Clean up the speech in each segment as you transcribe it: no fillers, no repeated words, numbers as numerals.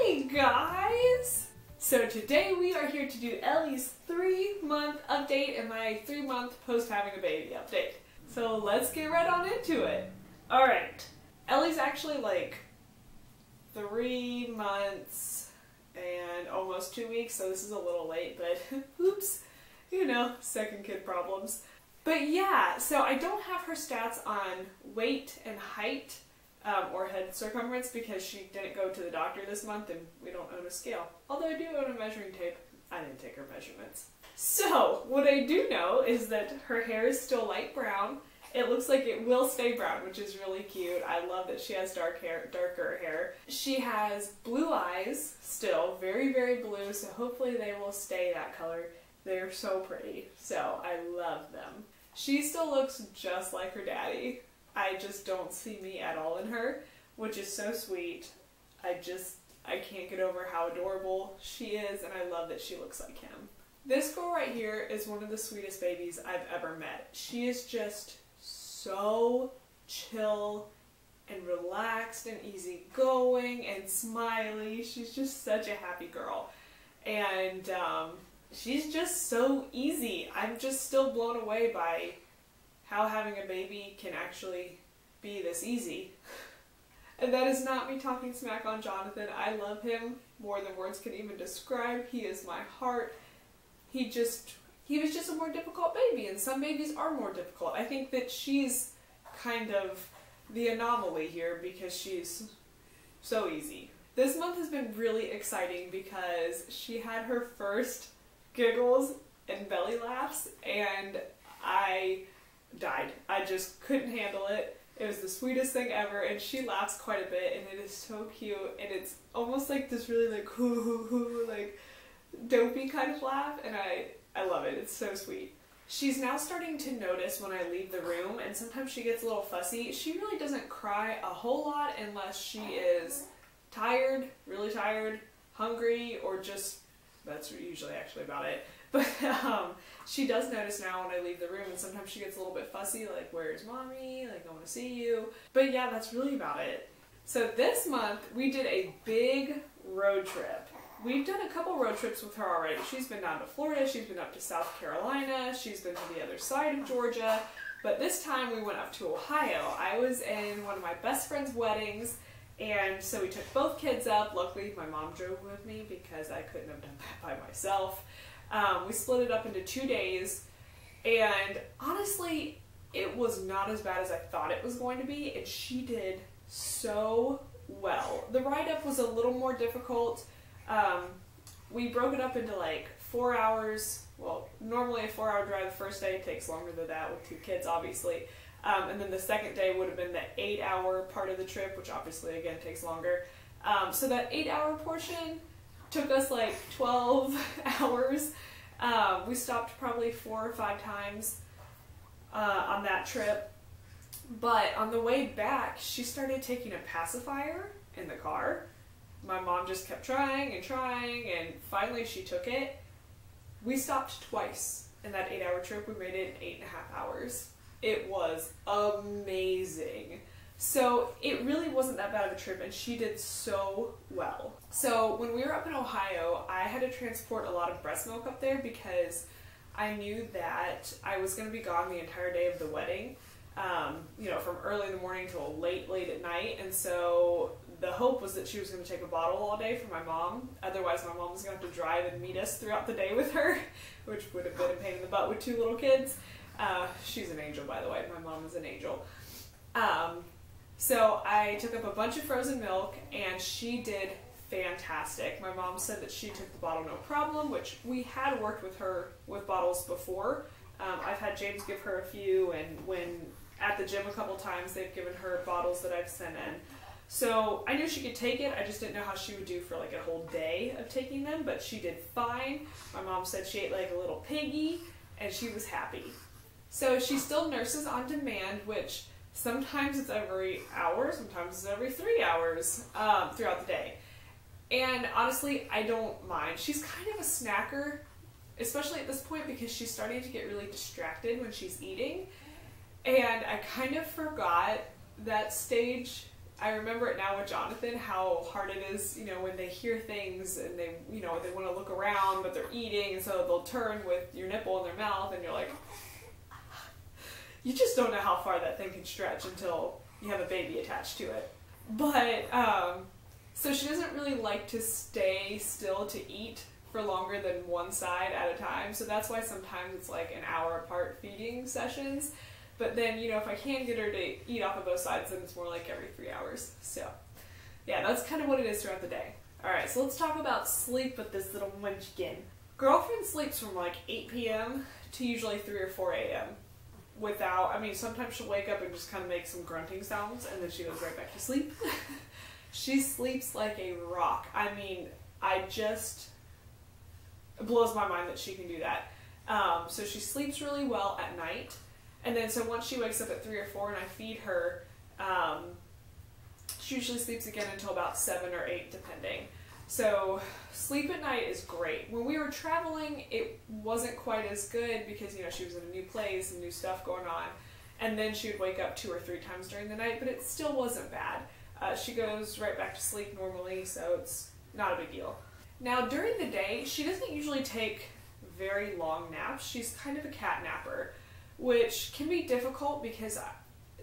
Hey guys! So today we are here to do Ellie's 3-month update and my 3-month post having a baby update. So let's get right on into it. Alright, Ellie's actually like 3 months and almost 2 weeks, so this is a little late, but oops, you know, second kid problems. But yeah, so I don't have her stats on weight and height or head circumference because she didn't go to the doctor this month and we don't own a scale. Although I do own a measuring tape. I didn't take her measurements. So what I do know is that her hair is still light brown. It looks like it will stay brown, which is really cute. I love that she has darker hair. She has blue eyes still, very, very blue, so hopefully they will stay that color. They're so pretty, so I love them. She still looks just like her daddy. I just don't see me at all in her, which is so sweet. I can't get over how adorable she is, and I love that she looks like him. This girl right here is one of the sweetest babies I've ever met. She is just so chill and relaxed and easygoing and smiley. She's just such a happy girl. And she's just so easy. I'm just still blown away by how having a baby can actually be this easy. And that is not me talking smack on Jonathan. I love him more than words can even describe. He is my heart. He was just a more difficult baby, and some babies are more difficult. I think that she's kind of the anomaly here because she's so easy. This month has been really exciting because she had her first giggles and belly laughs, and I died. I just couldn't handle it. It was the sweetest thing ever, and she laughs quite a bit, and it is so cute, and it's almost like this really like hoo hoo hoo, like dopey kind of laugh, and I love it. It's so sweet. She's now starting to notice when I leave the room, and sometimes she gets a little fussy. She really doesn't cry a whole lot unless she is tired, really tired, hungry, or just, that's usually actually about it. But she does notice now when I leave the room, and sometimes she gets a little bit fussy, like, where's mommy? Like, I want to see you. But yeah, that's really about it. So this month, we did a big road trip. We've done a couple road trips with her already. She's been down to Florida, she's been up to South Carolina, she's been to the other side of Georgia, but this time we went up to Ohio. I was in one of my best friend's weddings, and so we took both kids up. Luckily, my mom drove with me because I couldn't have done that by myself. We split it up into 2 days, and honestly, it was not as bad as I thought it was going to be, and she did so well. The ride-up was a little more difficult. We broke it up into like 4 hours. Well, normally a 4-hour drive the first day takes longer than that with 2 kids, obviously. And then the second day would have been the 8-hour part of the trip, which obviously again takes longer. So that 8-hour portion took us like 12 hours. We stopped probably 4 or 5 times on that trip. But on the way back, she started taking a pacifier in the car. My mom just kept trying, and finally she took it. We stopped twice in that 8-hour trip. We made it in 8.5 hours. It was amazing. So it really wasn't that bad of a trip, and she did so well. So when we were up in Ohio, I had to transport a lot of breast milk up there because I knew that I was going to be gone the entire day of the wedding, you know, from early in the morning till late at night, and so the hope was that she was going to take a bottle all day for my mom. Otherwise, my mom was going to have to drive and meet us throughout the day with her, which would have been a pain in the butt with 2 little kids. She's an angel, by the way. My mom is an angel. So I took up a bunch of frozen milk, and she did fantastic. My mom said that she took the bottle no problem, which we had worked with her with bottles before. I've had James give her a few, and when at the gym a couple times, they've given her bottles that I've sent in. So I knew she could take it. I just didn't know how she would do for like a whole day of taking them, but she did fine. My mom said she ate like a little piggy, and she was happy. So she still nurses on demand, which sometimes it's every hour, sometimes it's every 3 hours throughout the day. And honestly, I don't mind. She's kind of a snacker, especially at this point because she's starting to get really distracted when she's eating. And I kind of forgot that stage I remember it now with Jonathan, how hard it is, you know, when they hear things and they, you know, they want to look around, but they're eating, and so they'll turn with your nipple in their mouth, and you're like, you just don't know how far that thing can stretch until you have a baby attached to it. But, so she doesn't really like to stay still to eat for longer than one side at a time, so that's why sometimes it's like an hour apart feeding sessions. But then, you know, if I can get her to eat off of both sides, then it's more like every 3 hours. So, yeah, that's kind of what it is throughout the day. Alright, so let's talk about sleep with this little munchkin. Girlfriend sleeps from like 8 p.m. to usually 3 or 4 a.m. without, I mean, sometimes she'll wake up and just kind of make some grunting sounds, and then she goes right back to sleep. She sleeps like a rock. I mean, it blows my mind that she can do that. So she sleeps really well at night. And then, so once she wakes up at 3 or 4 and I feed her, she usually sleeps again until about 7 or 8, depending. So sleep at night is great. When we were traveling, it wasn't quite as good because, you know, she was in a new place and new stuff going on. And then she would wake up 2 or 3 times during the night, but it still wasn't bad. She goes right back to sleep normally, so it's not a big deal. Now, during the day, she doesn't usually take very long naps. She's kind of a cat napper, which can be difficult because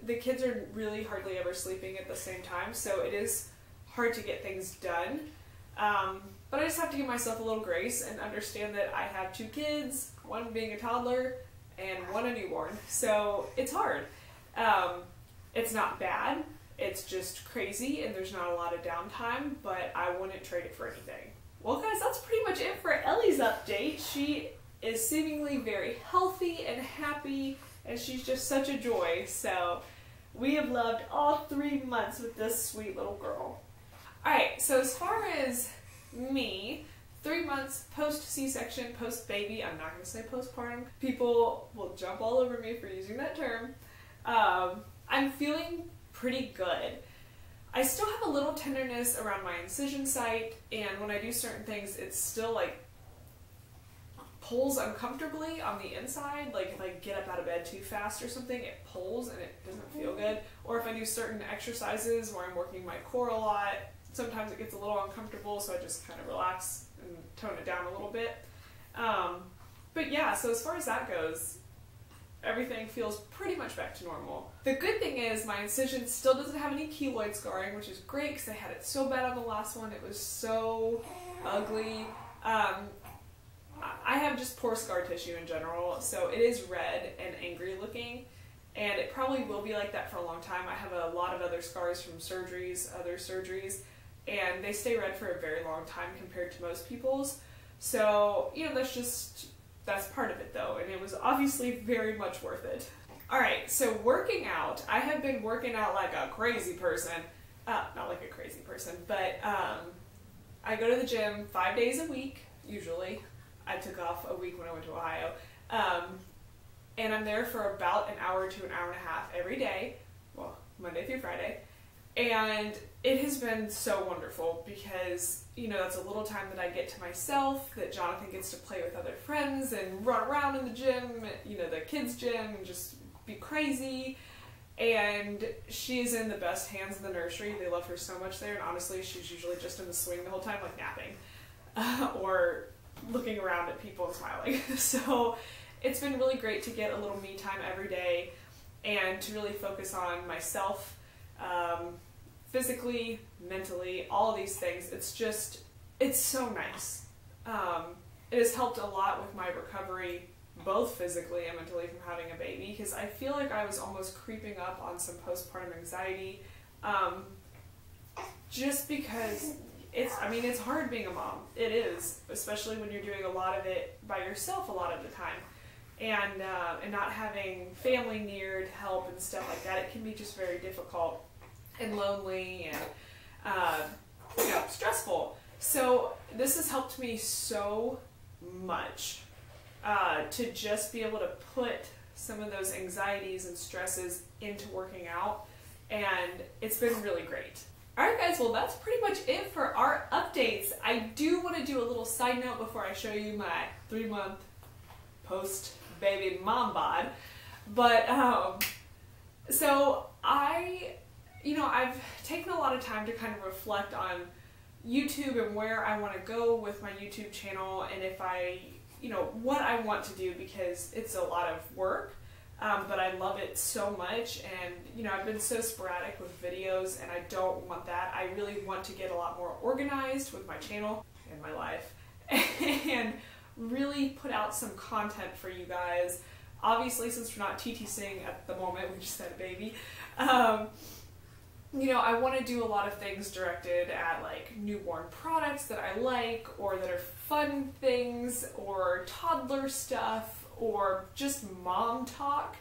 the kids are really hardly ever sleeping at the same time, so it is hard to get things done. But I just have to give myself a little grace and understand that I have 2 kids, one being a toddler and one a newborn, so it's hard. It's not bad, it's just crazy and there's not a lot of downtime, but I wouldn't trade it for anything. Well guys, that's pretty much it for Ellie's update. She is seemingly very healthy and happy, and she's just such a joy. So we have loved all 3 months with this sweet little girl. Alright, so as far as me, 3 months post C-section, post baby, I'm not going to say postpartum. People will jump all over me for using that term. I'm feeling pretty good. I still have a little tenderness around my incision site, and when I do certain things, it's still like pulls uncomfortably on the inside. Like if I get up out of bed too fast or something, it pulls and it doesn't feel good. Or if I do certain exercises where I'm working my core a lot, sometimes it gets a little uncomfortable, so I just kind of relax and tone it down a little bit. But yeah, so as far as that goes, everything feels pretty much back to normal. The good thing is my incision still doesn't have any keloid scarring, which is great because I had it so bad on the last one. It was so ugly. I have just poor scar tissue in general, so it is red and angry looking, and it probably will be like that for a long time. I have a lot of other scars from other surgeries, and they stay red for a very long time compared to most people's. So, you know, that's part of it though, and it was obviously very much worth it. Alright, so working out. I have been working out like a crazy person. Not like a crazy person, but I go to the gym 5 days a week, usually. I took off a week when I went to Ohio. And I'm there for about an hour to an hour and a half every day, well, Monday through Friday. And it has been so wonderful because, you know, that's a little time that I get to myself, that Jonathan gets to play with other friends and run around in the gym, you know, the kids' gym, and just be crazy. And she is in the best hands in the nursery. They love her so much there, and honestly, she's usually just in the swing the whole time, like napping, or looking around at people and smiling. So it's been really great to get a little me time every day and to really focus on myself, physically, mentally, all of these things. It's so nice. It has helped a lot with my recovery, both physically and mentally, from having a baby, because I feel like I was almost creeping up on some postpartum anxiety, just because it's hard being a mom. It is, especially when you're doing a lot of it by yourself a lot of the time, and not having family near to help and stuff like that. It can be just very difficult and lonely and you know, stressful. So this has helped me so much to just be able to put some of those anxieties and stresses into working out, and it's been really great. Alright guys, well that's pretty much it for our updates. I do want to do a little side note before I show you my 3-month post-baby mom bod. But, so I you know, I've taken a lot of time to kind of reflect on YouTube and where I want to go with my YouTube channel, and if I, you know, what I want to do, because it's a lot of work, but I love it so much. And you know, I've been so sporadic with videos, and I don't want that. I really want to get a lot more organized with my channel and my life and really put out some content for you guys. Obviously, since we're not TTCing at the moment, we just had a baby, you know, I want to do a lot of things directed at like newborn products that I like, or that are fun things, or toddler stuff, or just mom talk,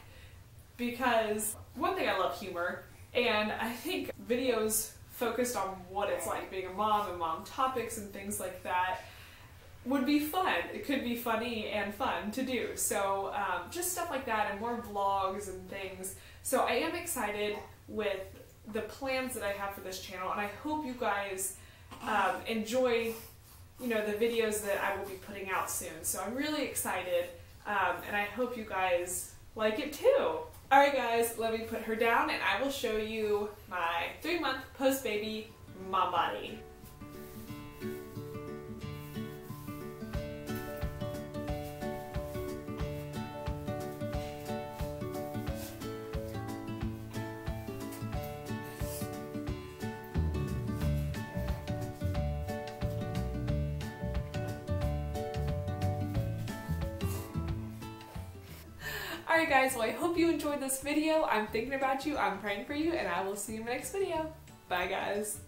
because one thing, I love humor, and I think videos focused on what it's like being a mom and mom topics and things like that would be fun. It could be funny and fun to do. So just stuff like that, and more vlogs and things. So I am excited with the plans that I have for this channel, and I hope you guys enjoy, you know, the videos that I will be putting out soon. So I'm really excited, and I hope you guys like it too. Alright guys, let me put her down and I will show you my 3-month post-baby mom body. Alright guys, well I hope you enjoyed this video. I'm thinking about you, I'm praying for you, and I will see you in the next video. Bye guys.